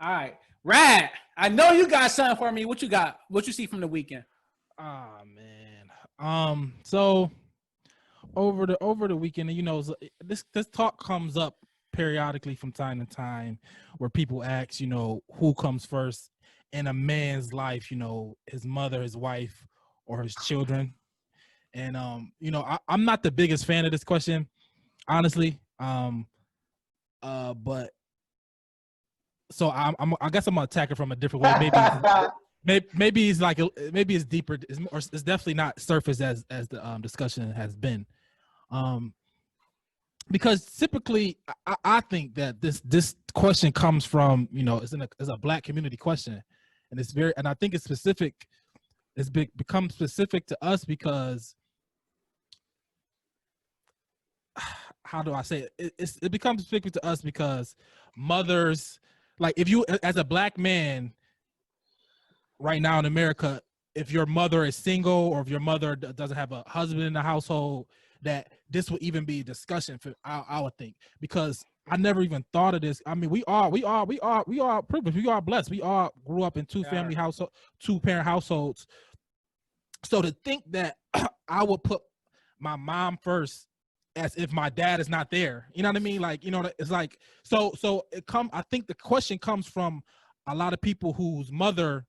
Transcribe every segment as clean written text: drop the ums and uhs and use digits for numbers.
All right, Rad. I know you got something for me. What you got? What you see from the weekend? Oh man. So over the weekend, this talk comes up periodically from time to time, where people ask, who comes first in a man's life, his mother, his wife, or his children. And I'm not the biggest fan of this question, honestly. But so I guess I'm gonna attack it from a different way. Maybe it's like maybe it's deeper. It's definitely not surface as the discussion has been. Because typically I think that this question comes from, it's a Black community question, and I think it's specific. Become specific to us because, how do I say it? It becomes specific to us because mothers, like, if you, as a Black man right now in America, if your mother is single or if your mother doesn't have a husband in the household, that this would even be a discussion for, I would think, because I never even thought of this. I mean, we are privileged. We are blessed. We all grew up in two parent households. So to think that I would put my mom first as if my dad is not there, you know what I mean? Like, it's like, so I think the question comes from a lot of people whose mother,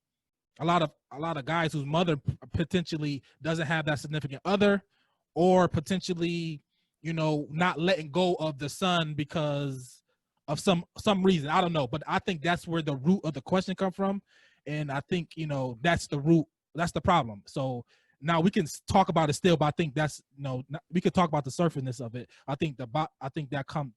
a lot of guys whose mother potentially doesn't have that significant other, or potentially, not letting go of the son because of some reason. I don't know, but I think that's where the root of the question come from, and I think that's the root. That's the problem. So now we can talk about it still, but I think that's we could talk about the surfaceness of it. I think that come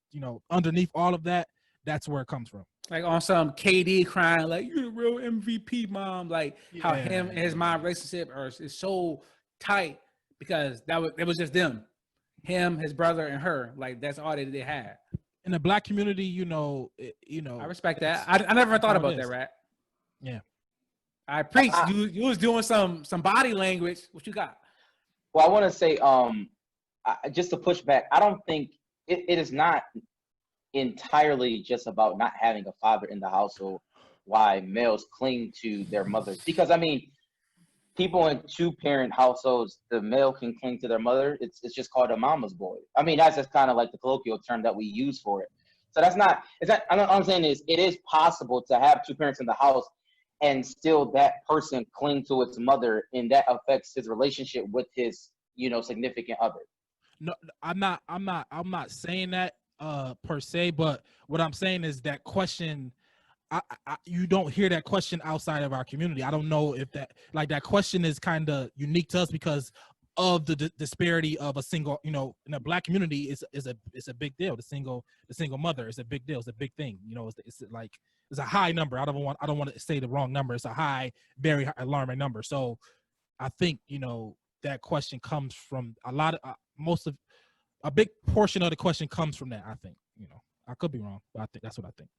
underneath all of that. That's where it comes from. Like on some KD crying, like, you're the real MVP, mom. Like, how him and his mom relationship is so tight because it was just them, him, his brother, and her. Like, that's all they had. In the Black community, I respect that. I never thought about that, Rat. Yeah. I preach. You was doing some body language. What you got? Well, I want to say, just to push back, I don't think it is not entirely just about not having a father in the household why males cling to their mothers. Because, I mean, people in two-parent households, the male can cling to their mother. It's just called a mama's boy. I mean, that's just kind of like the colloquial term that we use for it. So I'm saying is, it is possible to have two parents in the house and still that person cling to its mother, and that affects his relationship with his, significant other. No, I'm not saying that per se, but what I'm saying is that question, you don't hear that question outside of our community. I don't know if that question is kind of unique to us because of the disparity of a single, in a Black community is a big deal. The single mother is a big deal. It's a big thing. It's a high number. I don't want to say the wrong number. It's a high, very high, alarming number. So I think, that question comes from a big portion of the question comes from that. I think, I could be wrong, but I think that's what I think.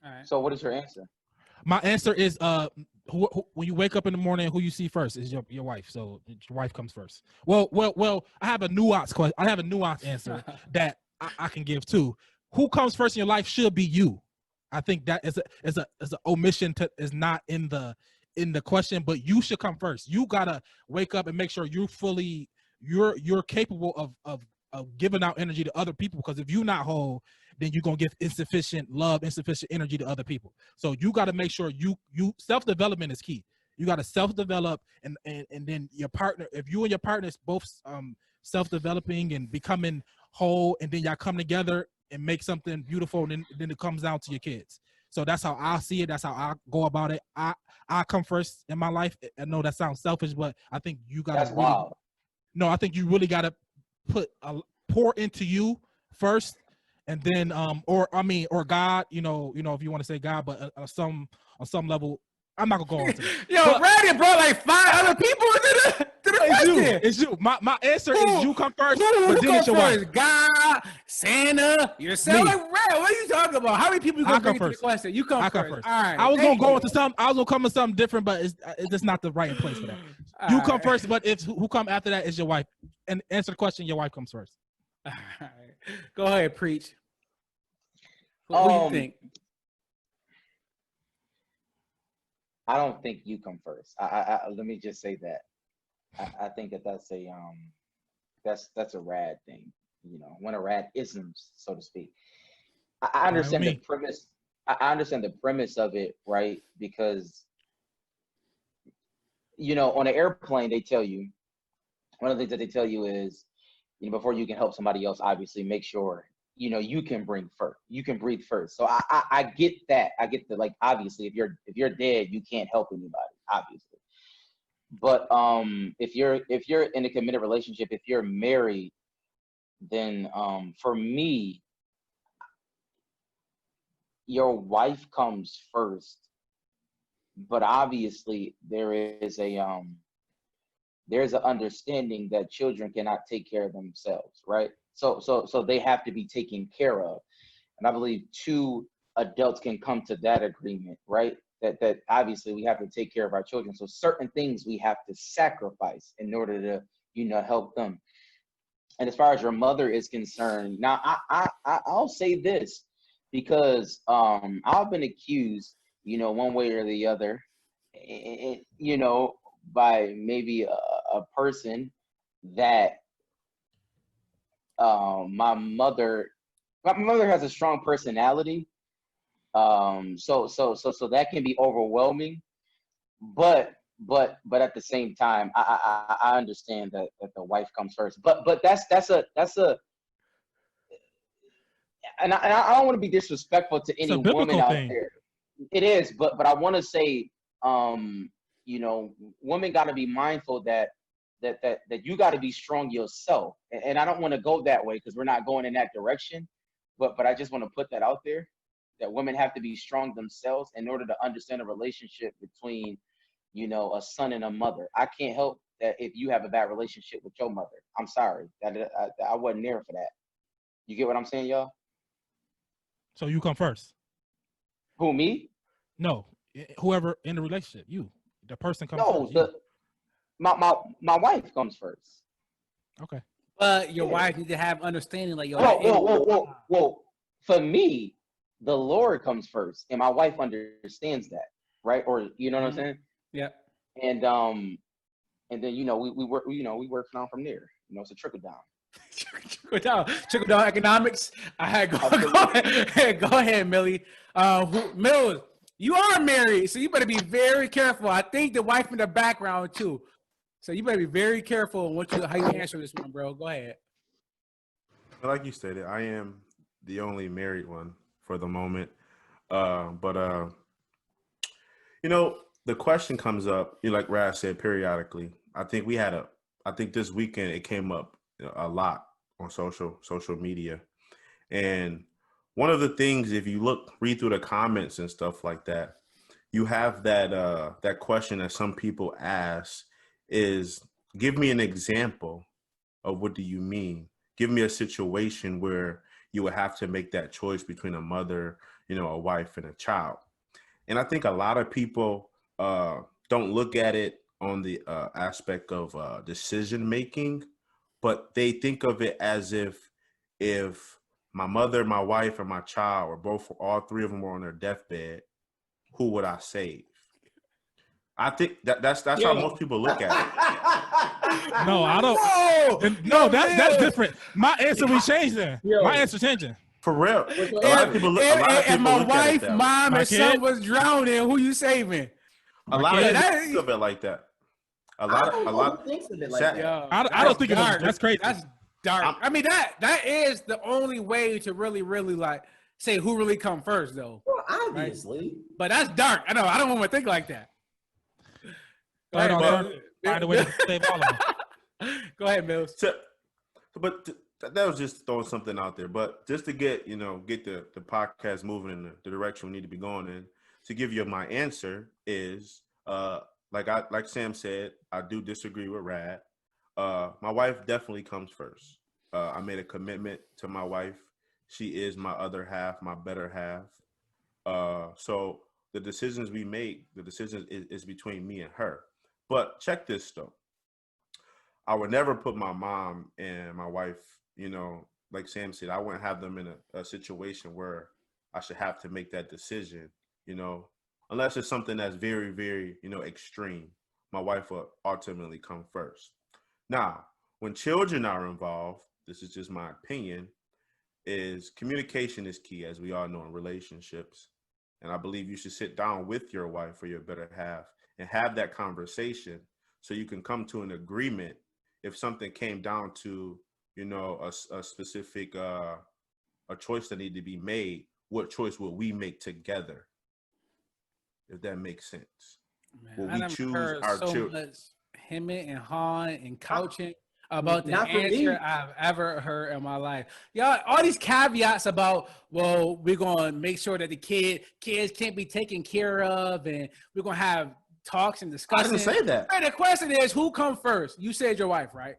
All right. So what is your answer? My answer is, when you wake up in the morning, who you see first is your wife. So your wife comes first. Well, I have a nuanced question. I have a nuanced answer that I can give too. Who comes first in your life should be you. I think that is a omission is not in the question, but you should come first. You gotta wake up and make sure you're capable of giving out energy to other people, because if you're not whole, then you're gonna give insufficient love, insufficient energy to other people. So you got to make sure you self-development is key. You got to self-develop, and then your partner, if you and your partner is both self-developing and becoming whole, and then y'all come together and make something beautiful, and then it comes down to your kids. So that's how I see it. That's how I go about it. I come first in my life. I know that sounds selfish, but I think you got to wild. No, I think you really got to pour into you first, and then or God, if you want to say God, but on some level, I'm not gonna go into that. Yo, Randy brought like 5 other people into the question. It's you. My answer is you come first, but then it's your wife. God, Santa, yourself. Like, Red, what are you talking about? How many people you gonna bring into the question? You come first. All right. I was gonna go into something. I was gonna come with something different, but it's just not the right place for that. You come first, but who come after that is your wife. And answer the question, your wife comes first. All right. Go ahead, preach. What do you think? I don't think you come first. Let me just say that. I think that's a that's a rad thing. You know, one of rad isms, so to speak. I Fine with understand the me. premise. I understand the premise of it, right? Because you know, on an airplane, they tell you one of the things that they tell you is, you know, before you can help somebody else, obviously make sure you know you can breathe first. So I get that. I get that. Like obviously, if you're dead, you can't help anybody, obviously. But if you're in a committed relationship, if you're married, then for me, your wife comes first. But obviously, there's an understanding that children cannot take care of themselves, right? So they have to be taken care of, and I believe two adults can come to that agreement, right? That obviously we have to take care of our children. So certain things we have to sacrifice in order to help them. And as far as your mother is concerned, now I'll say this because I've been accused, you know, one way or the other, you know, by maybe a person that my mother has a strong personality, so that can be overwhelming, but at the same time I understand that the wife comes first, but that's a and I don't want to be disrespectful to It's any a woman biblical out thing. there. It is, but I want to say, you know, women got to be mindful that you got to be strong yourself, and I don't want to go that way because we're not going in that direction, but I just want to put that out there that women have to be strong themselves in order to understand a relationship between, you know, a son and a mother. I can't help that if you have a bad relationship with your mother. I'm sorry that I wasn't there for that. You get what I'm saying, y'all? So you come first. Who, me? No, whoever in the relationship, you, the person comes No, first. You. my wife comes first. Okay. But your Yeah. wife need to have understanding, like yo, Whoa, that whoa, ain't. whoa, whoa, whoa. For me, the Lord comes first, and my wife understands that, right? Or you know what I'm Mhm. saying? Yep. And then you know we work, you know, we work down from there. You know, it's a trickle down. Trickle down economics. I had Absolutely. go ahead, Millie. Mills, you are married, so you better be very careful. I think the wife in the background too, so you better be very careful on how you answer this one, bro. Go ahead. Like you stated, I am the only married one for the moment. But you know, the question comes up, you know, like Raz said, periodically. I think this weekend it came up a lot on social media. And one of the things, if you read through the comments and stuff like that, you have that question that some people ask is, give me an example of what do you mean? Give me a situation where you would have to make that choice between a mother, you know, a wife and a child. And I think a lot of people don't look at it on the aspect of decision making, but they think of it as if my mother, my wife, and my child, or both, all three of them were on their deathbed, who would I save? I think that's how most people look at it. No, I don't. No, No, that's different. My answer we changed then. Yo. My answer changing. For real, If, a lot of people look. A lot of if people my look at it wife, that way. mom, My and son kid? was drowning, who you saving? A My lot of kid? people That- think of it like that. A I lot don't of know who thinks of it like that. Yo, I that's don't think dark. that's crazy. That's dark. I'm- I mean, that is the only way to really like say who really come first, though. Well, obviously. But that's dark. I know. I don't want to think like that. Go Third ahead, alternative. Mills. Find a way to save all of them. Go ahead, Mills. That was just throwing something out there. But just to get the podcast moving in the direction we need to be going in, to give you my answer is like Sam said, I do disagree with Rad. My wife definitely comes first. I made a commitment to my wife. She is my other half, my better half. So the decisions we make, the decision is between me and her. But check this though. I would never put my mom and my wife, you know, like Sam said, I wouldn't have them in a situation where I should have to make that decision, you know. unless it's something that's very, very, extreme. My wife will ultimately come first. Now, when children are involved, this is just my opinion, is communication is key, as we all know in relationships. And I believe you should sit down with your wife or your better half and have that conversation so you can come to an agreement. If something came down to, a specific a choice that needed to be made, what choice will we make together? If that makes sense. Man, Will I we never choose heard our so children? much hemming and hawing and couching about the Not for me. answer I've ever heard in my life. Y'all, all these caveats about, well, we're gonna make sure that the kids can't be taken care of, and we're gonna have talks and I discussions. didn't say that. Hey, the question is, who comes first? You said your wife, right?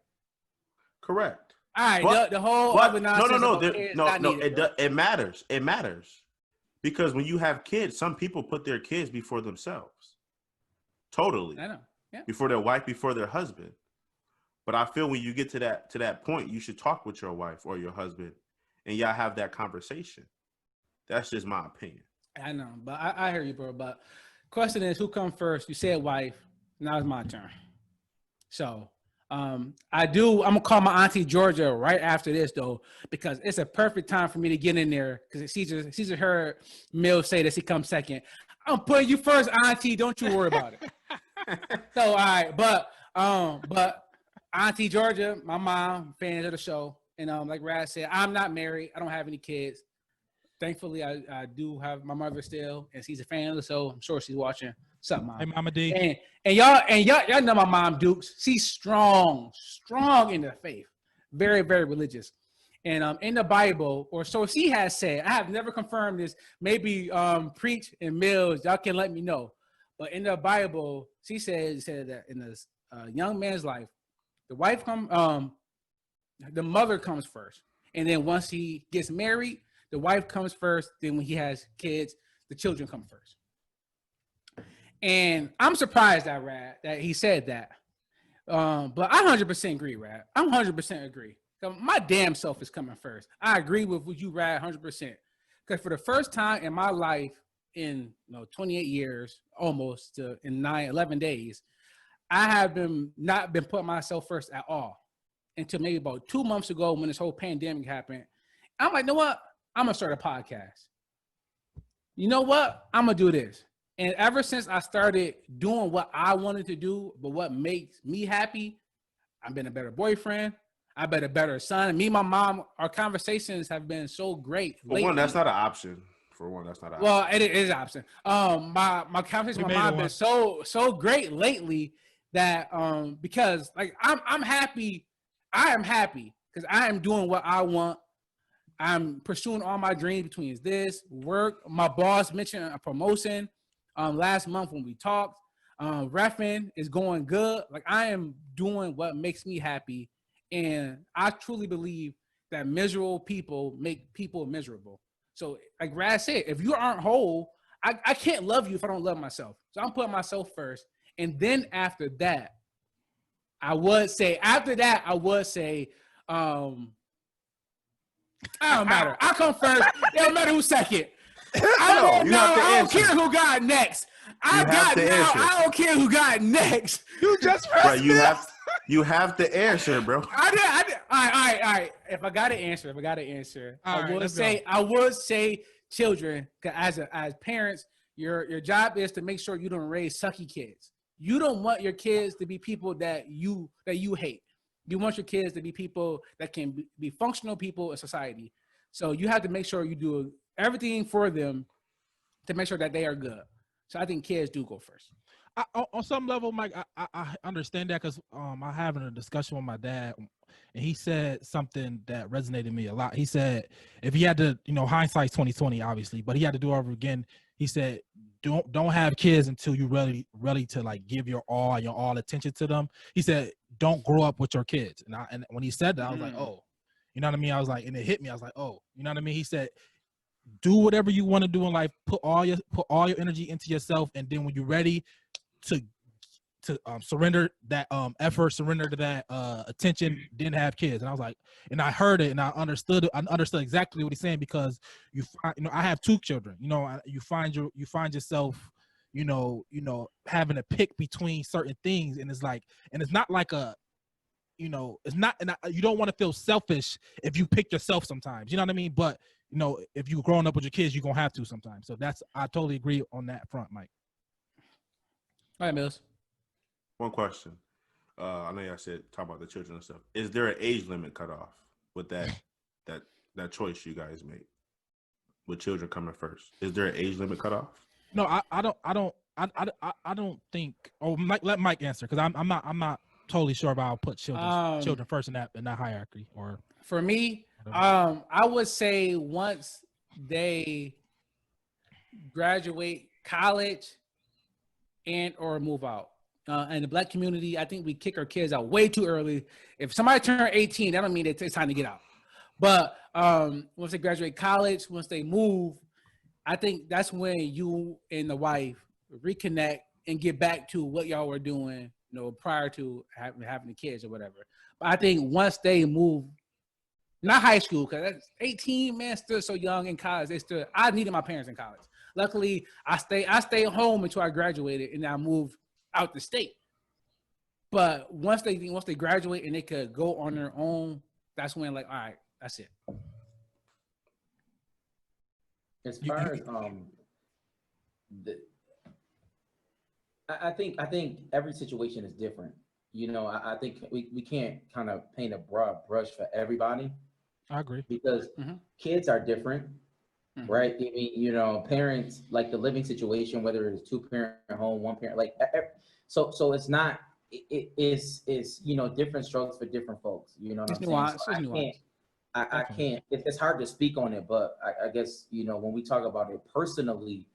Correct. All right, But- the whole But other no, nonsense no, about kids, not no. needed, bro. It matters. It matters because when you have kids, some people put their kids before themselves. Totally. I know. Yeah. Before their wife, before their husband. But I feel when you get to that point, you should talk with your wife or your husband, and y'all have that conversation. That's just my opinion. I know, but I hear you, bro. But question is, who come first? You said wife. Now it's my turn. So I'm gonna call my auntie Georgia right after this though, because it's a perfect time for me to get in there because she just heard Mill say that she comes second. I'm putting you first, auntie. Don't you worry about it. So all right, but Auntie Georgia, my mom, fans of the show, and like Rad said, I'm not married. I don't have any kids. Thankfully, I do have my mother still, and she's a fan of the show. I'm sure she's watching. Something, Mom. Hey, Mama D. And y'all know my mom, Dukes. She's strong in the faith, very, very religious. And in the Bible, or so she has said, I have never confirmed this. Maybe Preach and Mills, y'all can let me know. But in the Bible, she said that in this young man's life, the wife the mother comes first, and then once he gets married, the wife comes first. Then when he has kids, the children come first. And I'm surprised that he said that. But I 100% agree, Rad. I 100% agree. My damn self is coming first. I agree with you, Rad, 100%. Because for the first time in my life, in 28 years, almost in 11 days, I have not been putting myself first at all until maybe about 2 months ago when this whole pandemic happened. I'm like, you know what? I'm gonna start a podcast. You know what? I'm gonna do this. And ever since I started doing what I wanted to do, but what makes me happy, I've been a better boyfriend. I've been a better son. Me and my mom, our conversations have been so great. For one, that's not an option. Well, it is an option. My conversation with my mom has been so great lately that because like I'm happy. I am happy because I am doing what I want. I'm pursuing all my dreams between this work. My boss mentioned a promotion last month when we talked. Reffing is going good. Like I am doing what makes me happy, and I truly believe that miserable people make people miserable. So, like Rad said, if you aren't whole, I can't love you if I don't love myself. So I'm putting myself first, and then after that, I would say I don't matter. I come first. It don't matter who's second. I don't care who got next. I don't care who got next. You just bro, you have to answer, bro. I did. All right. If I got to answer, I would say children. Cause as parents, your job is to make sure you don't raise sucky kids. You don't want your kids to be people that you hate. You want your kids to be people that can be functional people in society. So you have to make sure you do everything for them to make sure that they are good. So I think kids do go first. On some level, Mike, I understand that because I'm having a discussion with my dad, and he said something that resonated with me a lot. He said if he had to, hindsight's 20/20, obviously, but he had to do it over again. He said don't have kids until you ready to like give your all attention to them. He said don't grow up with your kids. And when he said that, I was like, oh, you know what I mean? I was like, and it hit me. I was like, oh, you know what I mean? He said, do whatever you want to do in life. Put all your energy into yourself, and then when you're ready to surrender that effort, surrender to that attention, then have kids. And I was like, and I heard it, and I understood exactly what he's saying because I have 2 children. You find yourself having to pick between certain things, and it's like, and it's not like a, it's not, and you don't want to feel selfish if you pick yourself sometimes, you know what I mean? But if you're growing up with your kids, you're gonna have to sometimes. So I totally agree on that front, Mike. All right, Mills. One question. I know y'all said talk about the children and stuff. Is there an age limit cut off with that choice you guys make with children coming first? Is there an age limit cut off? No, I don't think. Oh, let Mike answer, because I'm not totally sure if I'll put children first in that hierarchy. Or for me, whatever. I would say once they graduate college and or move out. In the Black community, I think we kick our kids out way too early. If somebody turn 18, that don't mean it's time to get out. But once they graduate college, once they move, I think that's when you and the wife reconnect and get back to what y'all were doing, prior to having the kids or whatever. But I think once they move, not high school, because that's 18, man, still so young in college. I needed my parents in college. Luckily, I stayed home until I graduated, and I moved out the state. But once they graduate and they could go on their own, that's when, like, all right, that's it. As far as I think every situation is different. I think we can't kind of paint a broad brush for everybody. I agree. Because kids are different, right? I mean, parents, like the living situation, whether it's 2-parent home, 1-parent, like, so it's not, it's different strokes for different folks. You know what I'm saying? So I can't, it's hard to speak on it, but I guess, when we talk about it personally,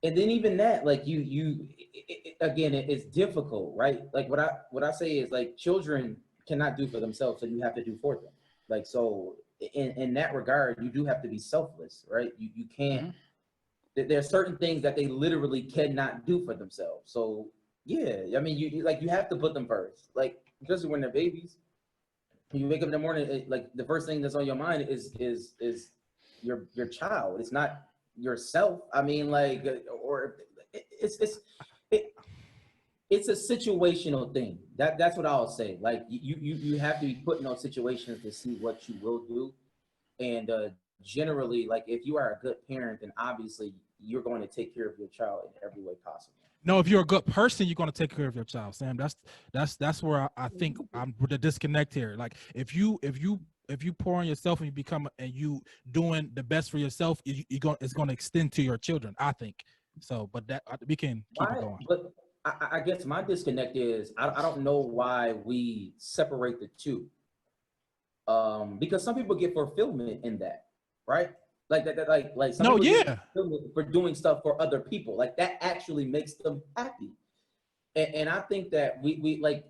and then even that, like again, it's difficult, right? Like what I say is, like, children cannot do for themselves, so you have to do for them. Like, so in that regard, you do have to be selfless, right? You can't, there are certain things that they literally cannot do for themselves. So yeah, I mean, you have to put them first, like, especially when they're babies. You wake up in the morning, like, the first thing that's on your mind is your child. It's not yourself. I mean, like, or it's a situational thing. That's what I'll say. Like, you have to be put in those situations to see what you will do. And generally, like, if you are a good parent, then obviously you're going to take care of your child in every way possible. No, if you're a good person, you're going to take care of your child, Sam. That's where I think I'm the disconnect here. Like, if you pour on yourself and you doing the best for yourself, it's going to extend to your children, I think. So, but that we can keep it going. But I guess my disconnect is I don't know why we separate the two. Because some people get fulfillment in that, right? Like that, like some people get fulfillment for doing stuff for other people. Like, that actually makes them happy. And I think that we like,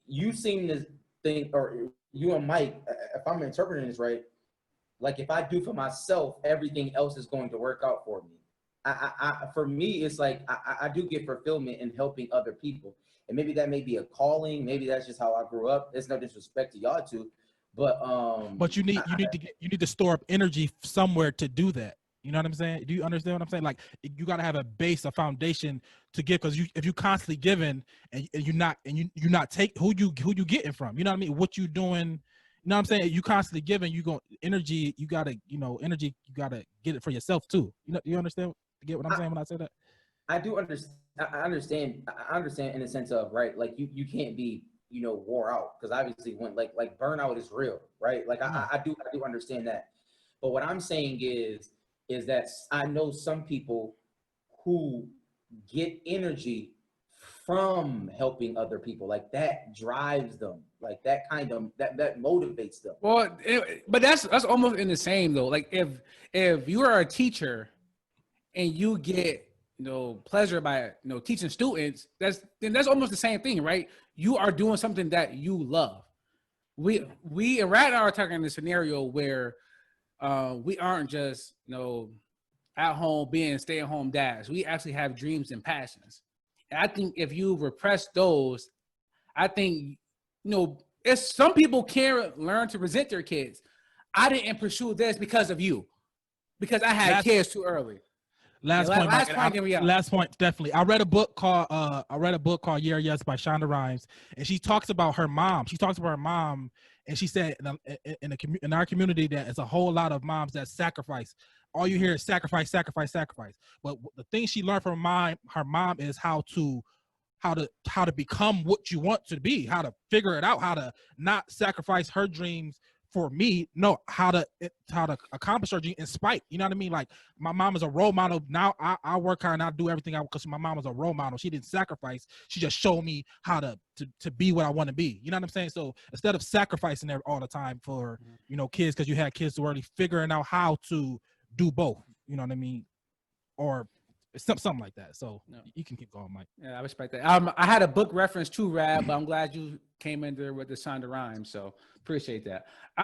you seem to think, or you and Mike, if I'm interpreting this right, like, if I do for myself, everything else is going to work out for me. For me, it's like I do get fulfillment in helping other people, and maybe that may be a calling. Maybe that's just how I grew up. It's no disrespect to y'all two, but you need to store up energy somewhere to do that. You know what I'm saying? Do you understand what I'm saying? Like, you got to have a base, a foundation to give, because if you constantly giving and you're not take who you getting from. You know what I mean? What you doing? You know what I'm saying? You constantly giving, energy. You gotta get it for yourself too. You understand? You get what I'm saying when I say that? I do understand. I understand in the sense of, right, like, you can't be, wore out, because obviously when like burnout is real, right? Like, I do understand that. But what I'm saying is that I know some people who get energy from helping other people. Like, that drives them. Like, that motivates them. Well, but that's almost in the same though. Like, if you are a teacher and you get pleasure by teaching students, that's almost the same thing, right? You are doing something that you love. We and Rad are talking in a scenario where we aren't just at home being stay-at-home dads. We actually have dreams and passions. And I think if you repress those, I think if some people can't learn to resent their kids. I didn't pursue this because of you, because I had kids too early. Last Yeah, point. last Mike, point, then we out. last point, definitely. I read a book called Yeah Yes by Shonda Rhimes, and she talks about her mom. She talks about her mom, and she said in our community that it's a whole lot of moms that sacrifice. All you hear is sacrifice, sacrifice, sacrifice. But the thing she learned from her mom is how to become what you want to be, how to figure it out, how to not sacrifice her dreams for me, no, how to accomplish her dream in spite. You know what I mean? Like my mom is a role model. Now I work hard and I do everything because my mom was a role model. She didn't sacrifice. She just showed me how to be what I want to be. You know what I'm saying? So instead of sacrificing there all the time for kids, because you had kids too early, figuring out how to do both. You know what I mean? Or something like that. So you can keep going, Mike. Yeah, I respect that. I had a book reference too, Rab, but I'm glad you came in there with the Shonda Rhimes. So appreciate that.